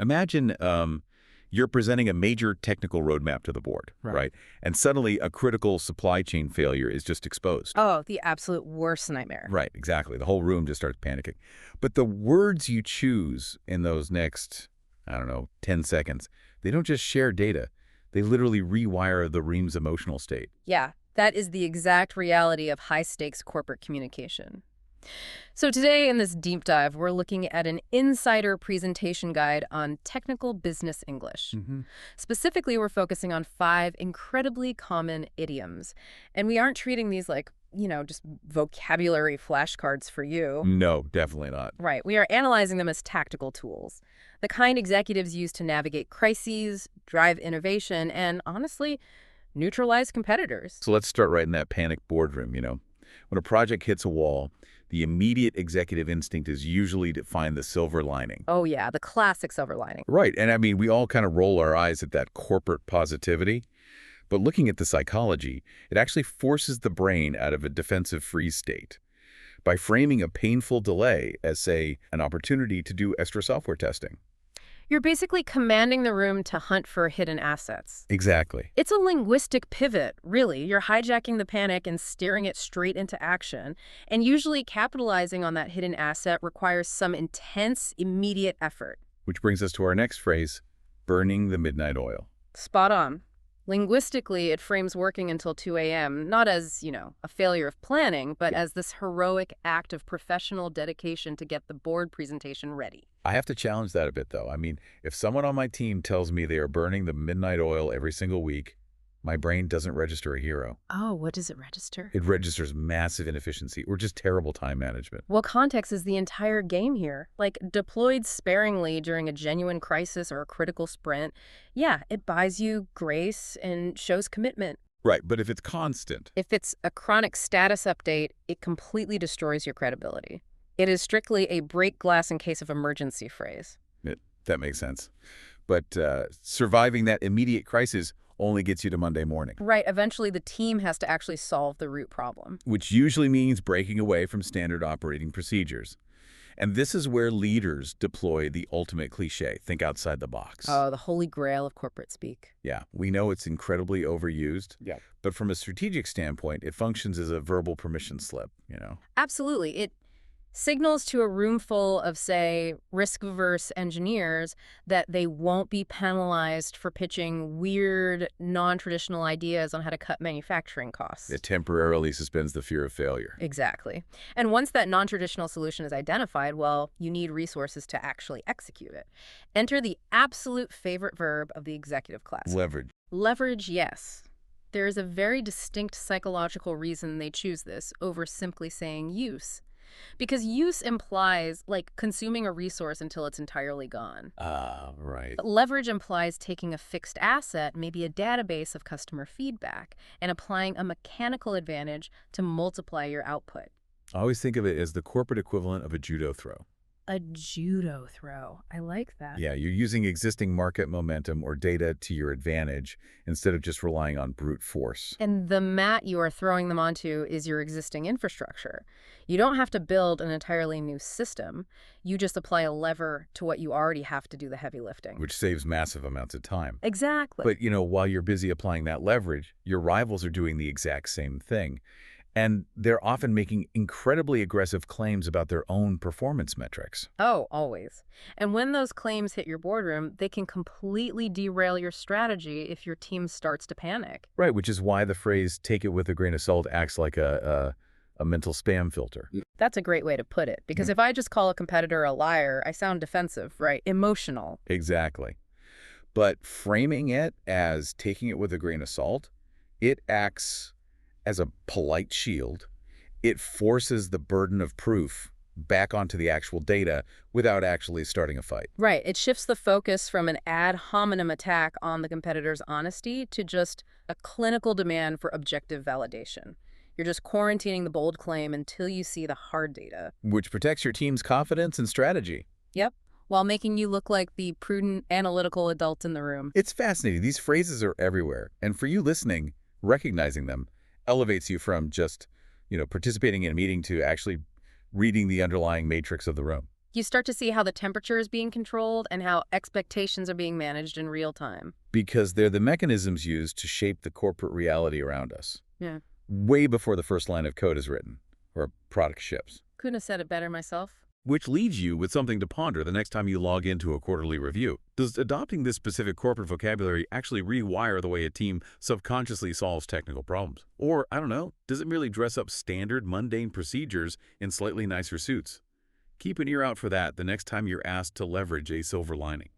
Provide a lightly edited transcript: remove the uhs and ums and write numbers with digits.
Imagine you're presenting a major technical roadmap to the board, right? And suddenly a critical supply chain failure is just exposed. Oh, the absolute worst nightmare. Right, exactly. The whole room just starts panicking. But the words you choose in those next, I don't know, 10 seconds, they don't just share data. They literally rewire the room's emotional state. Yeah, that is the exact reality of high-stakes corporate communication. So today in this deep dive, we're looking at an insider presentation guide on technical business English. Specifically, we're focusing on 5 incredibly common idioms. And we aren't treating these like, just vocabulary flashcards for you. No, definitely not. Right. We are analyzing them as tactical tools, the kind executives use to navigate crises, drive innovation, and honestly, neutralize competitors. So let's start right in that panic boardroom, When a project hits a wall, the immediate executive instinct is usually to find the silver lining. Oh yeah, the classic silver lining. Right, and I mean, we all kind of roll our eyes at that corporate positivity. But looking at the psychology, it actually forces the brain out of a defensive freeze state by framing a painful delay as, say, an opportunity to do extra software testing. You're basically commanding the room to hunt for hidden assets. Exactly. It's a linguistic pivot, really. You're hijacking the panic and steering it straight into action. And usually capitalizing on that hidden asset requires some intense, immediate effort. Which brings us to our next phrase, burning the midnight oil. Spot on. Linguistically, it frames working until 2 a.m., not as, a failure of planning, but as this heroic act of professional dedication to get the board presentation ready. I have to challenge that a bit, though. I mean, if someone on my team tells me they are burning the midnight oil every single week, my brain doesn't register a hero. Oh, what does it register? It registers massive inefficiency or just terrible time management. Well, context is the entire game here. Like, deployed sparingly during a genuine crisis or a critical sprint, yeah, it buys you grace and shows commitment. Right, but if it's constant. If it's a chronic status update, it completely destroys your credibility. It is strictly a break glass in case of emergency phrase. That makes sense. But surviving that immediate crisis only gets you to Monday morning. Right. Eventually, the team has to actually solve the root problem. Which usually means breaking away from standard operating procedures. And this is where leaders deploy the ultimate cliche, think outside the box. Oh, the holy grail of corporate speak. Yeah, we know it's incredibly overused. Yeah. But from a strategic standpoint, it functions as a verbal permission slip, Absolutely. It signals to a room full of, say, risk-averse engineers that they won't be penalized for pitching weird, non-traditional ideas on how to cut manufacturing costs. It temporarily suspends the fear of failure. Exactly. And once that non-traditional solution is identified, well, you need resources to actually execute it. Enter the absolute favorite verb of the executive class. Leverage. Leverage, yes. There is a very distinct psychological reason they choose this over simply saying use. Because use implies, like, consuming a resource until it's entirely gone. Right. Leverage implies taking a fixed asset, maybe a database of customer feedback, and applying a mechanical advantage to multiply your output. I always think of it as the corporate equivalent of a judo throw. A judo throw. I like that. Yeah, you're using existing market momentum or data to your advantage instead of just relying on brute force. And the mat you are throwing them onto is your existing infrastructure. You don't have to build an entirely new system. You just apply a lever to what you already have to do the heavy lifting. Which saves massive amounts of time. Exactly. But, while you're busy applying that leverage, your rivals are doing the exact same thing. And they're often making incredibly aggressive claims about their own performance metrics. Oh, always. And when those claims hit your boardroom, they can completely derail your strategy if your team starts to panic. Right, which is why the phrase, take it with a grain of salt, acts like a mental spam filter. That's a great way to put it. Because if I just call a competitor a liar, I sound defensive, right? Emotional. Exactly. But framing it as taking it with a grain of salt, it acts as a polite shield. It forces the burden of proof back onto the actual data without actually starting a fight. Right. It shifts the focus from an ad hominem attack on the competitor's honesty to just a clinical demand for objective validation. You're just quarantining the bold claim until you see the hard data. Which protects your team's confidence and strategy. Yep. While making you look like the prudent, analytical adult in the room. It's fascinating. These phrases are everywhere. And for you listening, recognizing them elevates you from just, participating in a meeting to actually reading the underlying matrix of the room. You start to see how the temperature is being controlled and how expectations are being managed in real time. Because they're the mechanisms used to shape the corporate reality around us, Yeah. way before the first line of code is written or a product ships. Couldn't have said it better myself. Which leaves you with something to ponder the next time you log into a quarterly review. Does adopting this specific corporate vocabulary actually rewire the way a team subconsciously solves technical problems? Or, I don't know, does it merely dress up standard, mundane procedures in slightly nicer suits? Keep an ear out for that the next time you're asked to leverage a silver lining.